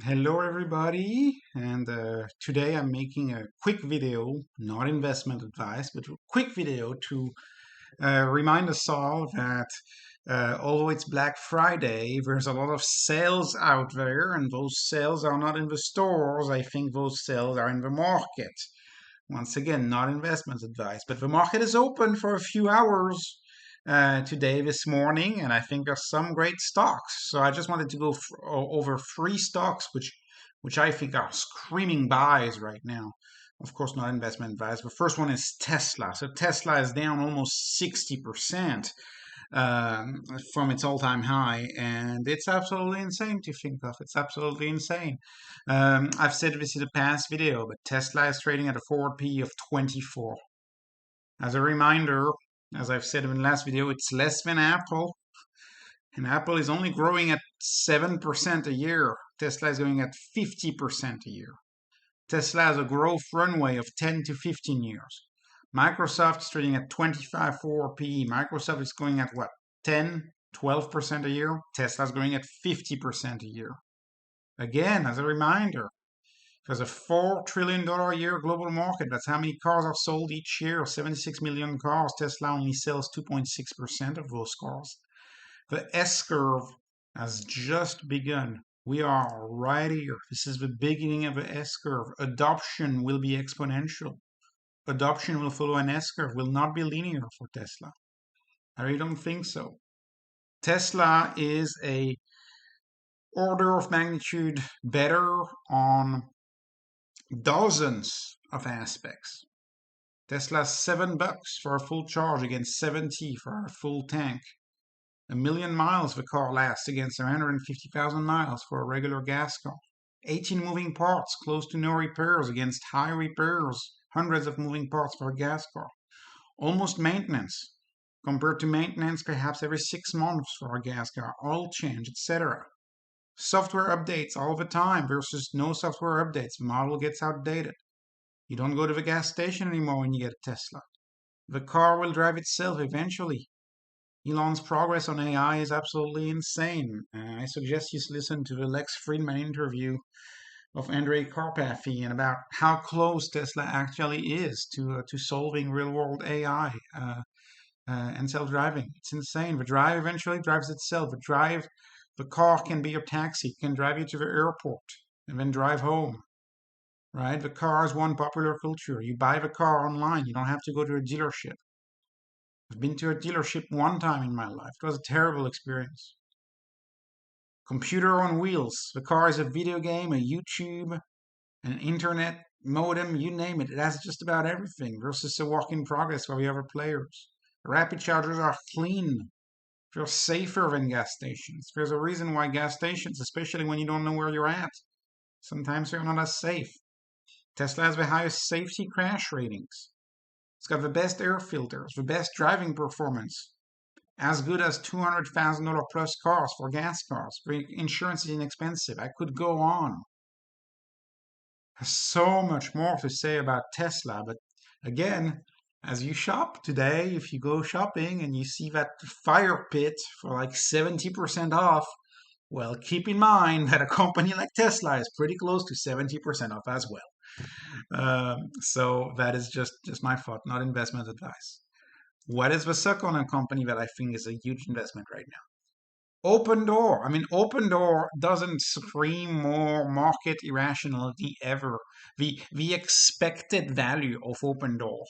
Hello everybody, and today I'm making a quick video, not investment advice, but a quick video to remind us all that although it's Black Friday, there's a lot of sales out there, and those sales are not in the stores. I think those sales are in the market. Once again, not investment advice, but the market is open for a few hours today, this morning, and I think there's some great stocks. So I just wanted to go over three stocks which I think are screaming buys right now. Of course, not investment advice. The first one is Tesla. So Tesla is down almost 60% from its all-time high, and it's absolutely insane to think of. It's absolutely insane. I've said this in a past video, but Tesla is trading at a forward PE of 24. As a reminder, as I've said in the last video, it's less than Apple, and Apple is only growing at 7% a year. Tesla is going at 50% a year. Tesla has a growth runway of 10 to 15 years. Microsoft is trading at 25 forward PE. Microsoft is going at what? 10, 12% a year. Tesla's going at 50% a year. Again, as a reminder, there's a $4 trillion a year global market. That's how many cars are sold each year, 76 million cars. Tesla only sells 2.6% of those cars. The S curve has just begun. We are right here. This is the beginning of the S curve. Adoption will be exponential. Adoption will follow an S curve, will not be linear for Tesla. I really don't think so. Tesla is a order of magnitude better on dozens of aspects. Tesla's $7 for a full charge against 70 for a full tank. 1,000,000 miles the car lasts against 150,000 miles for a regular gas car. 18 moving parts, close to no repairs against high repairs, hundreds of moving parts for a gas car. Almost maintenance, compared to maintenance perhaps every 6 months for a gas car, oil change, etc. Software updates all the time versus no software updates. The model gets outdated. You don't go to the gas station anymore when you get a Tesla. The car will drive itself eventually. Elon's progress on AI is absolutely insane. I suggest you listen to the Lex Friedman interview of Andrei Karpathy and about how close Tesla actually is to solving real-world AI and self-driving. It's insane. The drive eventually drives itself. The car can be your taxi. It can drive you to the airport and then drive home. Right? The car is one popular culture. You buy the car online. You don't have to go to a dealership. I've been to a dealership one time in my life. It was a terrible experience. Computer on wheels. The car is a video game, a YouTube, an internet modem, you name it. It has just about everything versus a work in progress for the other players. Rapid chargers are clean. They're safer than gas stations. There's a reason why gas stations, especially when you don't know where you're at, sometimes they're not as safe. Tesla has the highest safety crash ratings. It's got the best air filters, the best driving performance, as good as $200,000 plus cars for gas cars. Insurance is inexpensive. I could go on. There's so much more to say about Tesla, but again, as you shop today, if you go shopping and you see that fire pit for like 70% off, well, keep in mind that a company like Tesla is pretty close to 70% off as well. So that is just my thought, not investment advice. What is the suck on a company that I think is a huge investment right now? Opendoor. I mean, Opendoor doesn't scream more market irrationality ever. The expected value of Opendoor,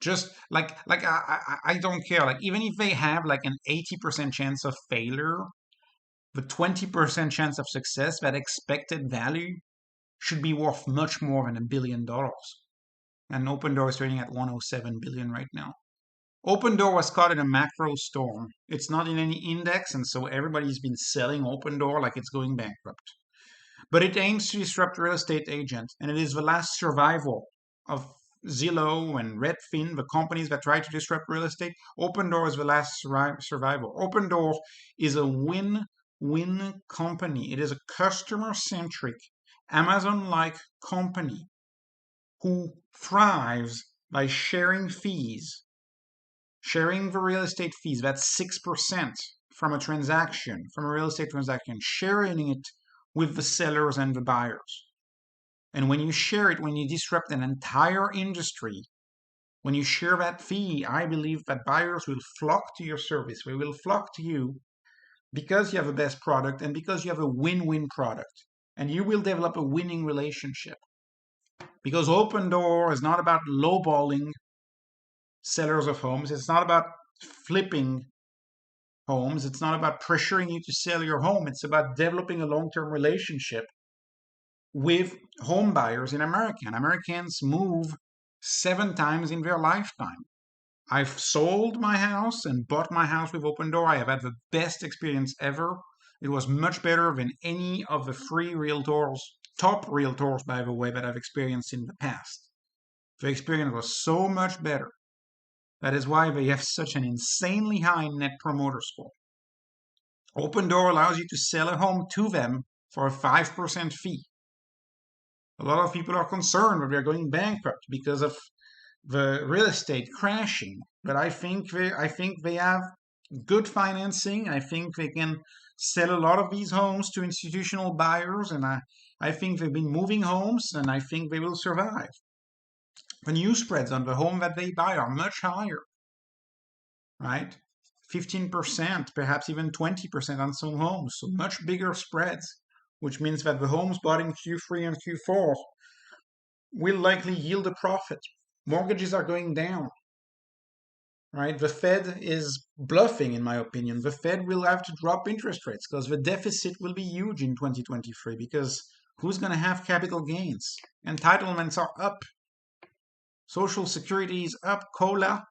just like I don't care. Like even if they have like an 80% chance of failure, the 20% chance of success, that expected value should be worth much more than $1 billion. And Opendoor is trading at 107 billion right now. Opendoor was caught in a macro storm. It's not in any index, and so everybody's been selling Opendoor like it's going bankrupt. But it aims to disrupt real estate agents, and it is the last survival of Zillow and Redfin, the companies that try to disrupt real estate. Opendoor is the last survival. Opendoor is a win-win company. It is a customer-centric, Amazon-like company who thrives by sharing fees, sharing the real estate fees. That's 6% from a transaction, from a real estate transaction, sharing it with the sellers and the buyers. And when you share it, when you disrupt an entire industry, when you share that fee, I believe that buyers will flock to your service. They will flock to you because you have a best product and because you have a win-win product. And you will develop a winning relationship. Because Opendoor is not about lowballing sellers of homes. It's not about flipping homes. It's not about pressuring you to sell your home. It's about developing a long-term relationship with home buyers in America. And Americans move 7 times in their lifetime. I've sold my house and bought my house with Opendoor. I have had the best experience ever. It was much better than any of the free realtors, top realtors, by the way, that I've experienced in the past. The experience was so much better. That is why they have such an insanely high net promoter score. Opendoor allows you to sell a home to them for a 5% fee. A lot of people are concerned that they're going bankrupt because of the real estate crashing, but I think they have good financing. I think they can sell a lot of these homes to institutional buyers, and I think they've been moving homes, and I think they will survive. The new spreads on the home that they buy are much higher, right? 15%, perhaps even 20% on some homes, so much bigger spreads, which means that the homes bought in Q3 and Q4 will likely yield a profit. Mortgages are going down, right? The Fed is bluffing, in my opinion. The Fed will have to drop interest rates because the deficit will be huge in 2023 because who's going to have capital gains? Entitlements are up. Social Security is up, COLA,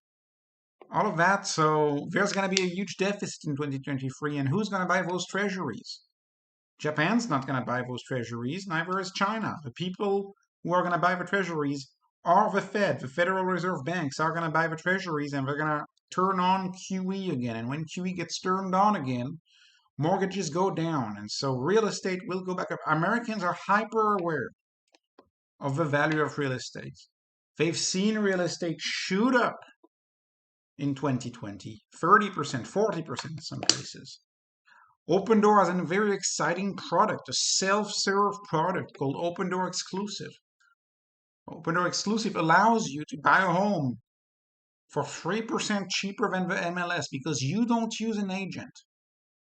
all of that. So there's going to be a huge deficit in 2023. And who's going to buy those treasuries? Japan's not going to buy those treasuries, neither is China. The people who are going to buy the treasuries are the Fed. The Federal Reserve banks are going to buy the treasuries and they're going to turn on QE again. And when QE gets turned on again, mortgages go down. And so real estate will go back up. Americans are hyper aware of the value of real estate. They've seen real estate shoot up in 2020, 30%, 40% in some cases. Opendoor has a very exciting product, a self-serve product called Opendoor Exclusive. Opendoor Exclusive allows you to buy a home for 3% cheaper than the MLS because you don't use an agent.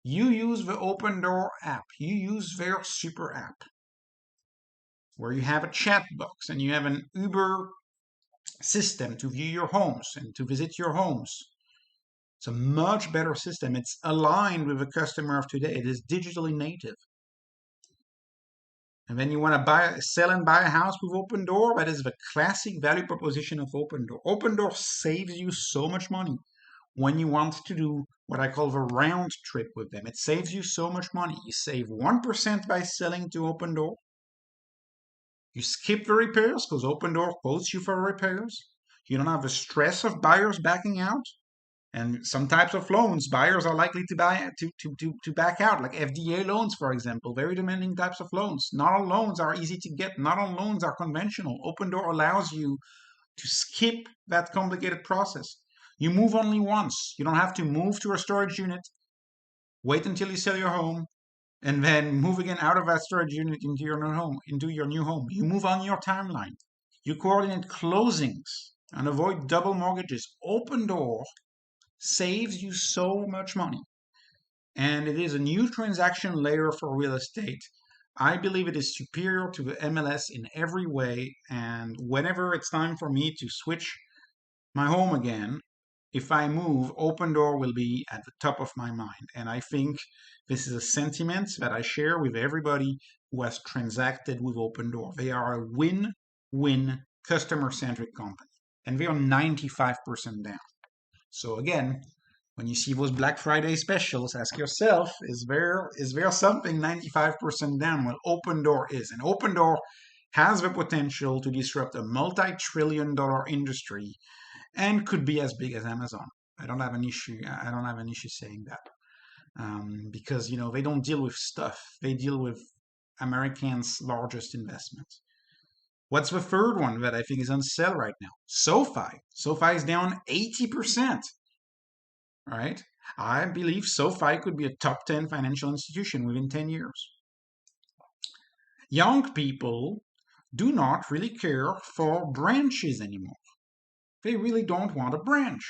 You use the Opendoor app. You use their super app where you have a chat box and you have an Uber system to view your homes and to visit your homes. It's a much better system. It's aligned with the customer of today. It is digitally native. And then you want to sell and buy a house with Opendoor. That is the classic value proposition of Opendoor. Opendoor saves you so much money when you want to do what I call the round trip with them. It saves you so much money. You save 1% by selling to Opendoor. You skip the repairs because Opendoor quotes you for repairs. You don't have the stress of buyers backing out. And some types of loans, buyers are likely to back out, like FDA loans, for example, very demanding types of loans. Not all loans are easy to get. Not all loans are conventional. Opendoor allows you to skip that complicated process. You move only once. You don't have to move to a storage unit, wait until you sell your home, and then move again out of that storage unit into your new home. You move on your timeline. You coordinate closings and avoid double mortgages. Opendoor saves you so much money. And it is a new transaction layer for real estate. I believe it is superior to the MLS in every way. And whenever it's time for me to switch my home again, if I move, Opendoor will be at the top of my mind. And I think this is a sentiment that I share with everybody who has transacted with Opendoor. They are a win-win customer-centric company. And they are 95% down. So again, when you see those Black Friday specials, ask yourself, is there something 95% down? Well, Opendoor is. And Opendoor has the potential to disrupt a multi-trillion-dollar industry and could be as big as Amazon. I don't have an issue saying that. Because, they don't deal with stuff. They deal with Americans' largest investment. What's the third one that I think is on sale right now? Sofi. Sofi is down 80%. All right. I believe Sofi could be a top 10 financial institution within 10 years. Young people do not really care for branches anymore. They really don't want a branch.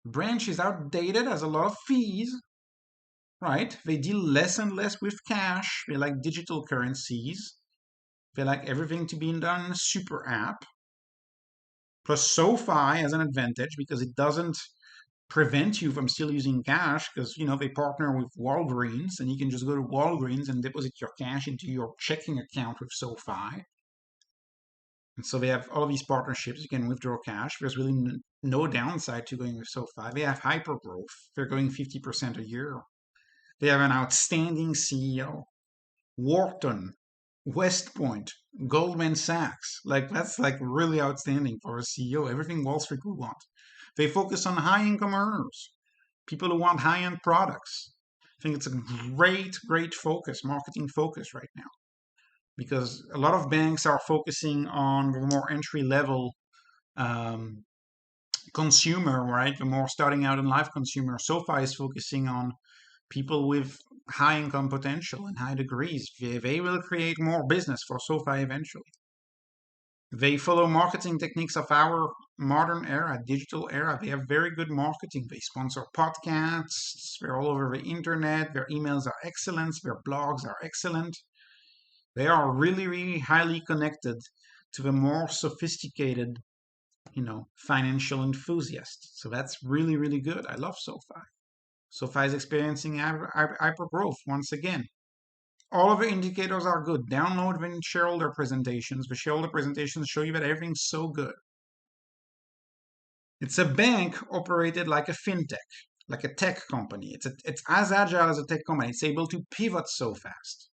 Branch is outdated, has a lot of fees, right? They deal less and less with cash. They like digital currencies. They like everything to be done in a super app. Plus, SoFi has an advantage because it doesn't prevent you from still using cash because they partner with Walgreens and you can just go to Walgreens and deposit your cash into your checking account with SoFi. And so they have all of these partnerships. You can withdraw cash. There's really no downside to going with SoFi. They have hyper growth. They're going 50% a year. They have an outstanding CEO. Wharton, West Point, Goldman Sachs. That's really outstanding for a CEO. Everything Wall Street would want. They focus on high income earners, people who want high end products. I think it's a great focus, marketing focus right now, because a lot of banks are focusing on the more entry level um, consumer, right? The more starting out in life consumer. SoFi is focusing on people with high income potential and high degrees. They will create more business for SoFi eventually. They follow marketing techniques of our modern era, digital era. They have very good marketing. They sponsor podcasts. They're all over the internet. Their emails are excellent. Their blogs are excellent. They are really highly connected to the more sophisticated, financial enthusiasts. So that's really good. I love SoFi. SoFi is experiencing hyper growth once again. All of the indicators are good. Download the shareholder presentations. The shareholder presentations show you that everything's so good. It's a bank operated like a fintech, like a tech company. It's as agile as a tech company. It's able to pivot so fast,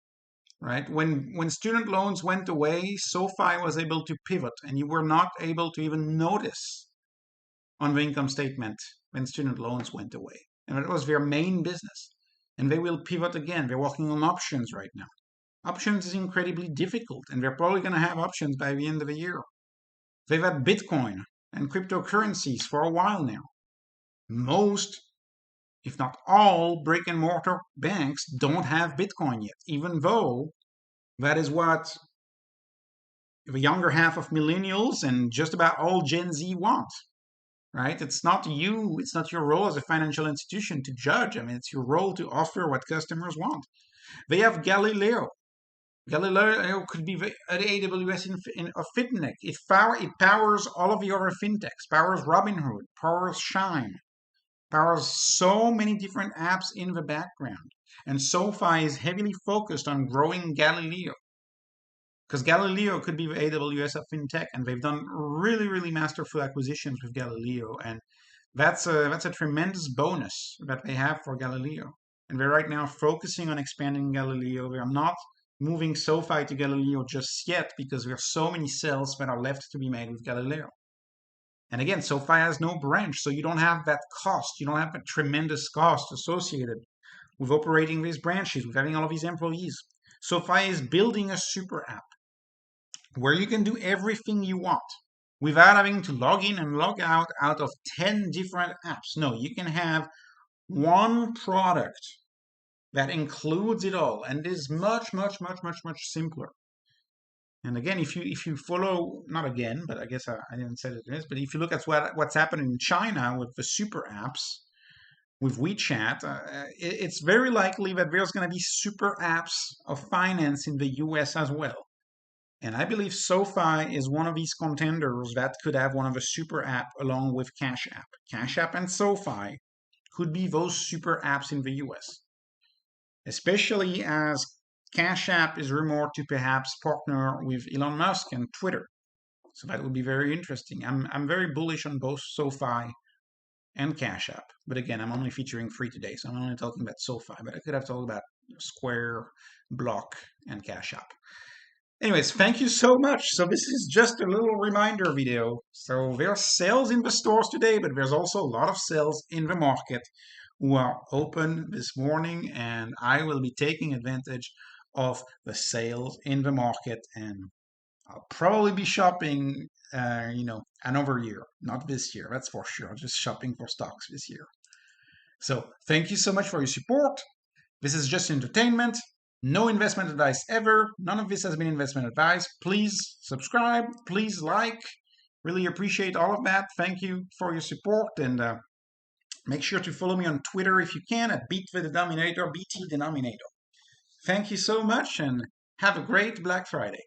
right? When student loans went away, SoFi was able to pivot, and you were not able to even notice on the income statement when student loans went away. And it was their main business. And they will pivot again. They're working on options right now. Options is incredibly difficult, and they're probably going to have options by the end of the year. They've had Bitcoin and cryptocurrencies for a while now. Most, if not all, brick and mortar banks don't have Bitcoin yet, even though that is what the younger half of millennials and just about all Gen Z want. Right? It's not your role as a financial institution to judge. I mean, it's your role to offer what customers want. They have Galileo. Galileo could be the AWS of fintech. It powers all of the other fintechs, powers Robinhood, powers Shine, powers so many different apps in the background. And SoFi is heavily focused on growing Galileo, because Galileo could be the AWS of fintech, and they've done really masterful acquisitions with Galileo, and that's a tremendous bonus that they have for Galileo. And they're right now focusing on expanding Galileo. They're not moving SoFi to Galileo just yet because there are so many cells that are left to be made with Galileo. And again, SoFi has no branch, so you don't have that cost. You don't have a tremendous cost associated with operating these branches, with having all of these employees. SoFi is building a super app where you can do everything you want without having to log in and log out of 10 different apps. No, you can have one product that includes it all and is much simpler. And again, if you follow, not again, but I guess I didn't say this, but if you look at what's happening in China with the super apps, with WeChat, it's very likely that there's going to be super apps of finance in the US as well. And I believe SoFi is one of these contenders that could have one of a super app along with Cash App. Cash App and SoFi could be those super apps in the US, especially as Cash App is rumored to perhaps partner with Elon Musk and Twitter. So that would be very interesting. I'm very bullish on both SoFi and Cash App. But again, I'm only featuring 3 today, so I'm only talking about SoFi. But I could have talked about Square, Block, and Cash App. Anyways, thank you so much. So this is just a little reminder video. So there are sales in the stores today, but there's also a lot of sales in the market who are open this morning, and I will be taking advantage of the sales in the market, and I'll probably be shopping, another year, not this year, that's for sure. Just shopping for stocks this year. So thank you so much for your support. This is just entertainment, No investment advice ever. None of this has been investment advice. Please subscribe. Please like. Really appreciate all of that. Thank you for your support, and make sure to follow me on Twitter if you can at Beat the Denominator, BT Denominator. Thank you so much, and have a great Black Friday.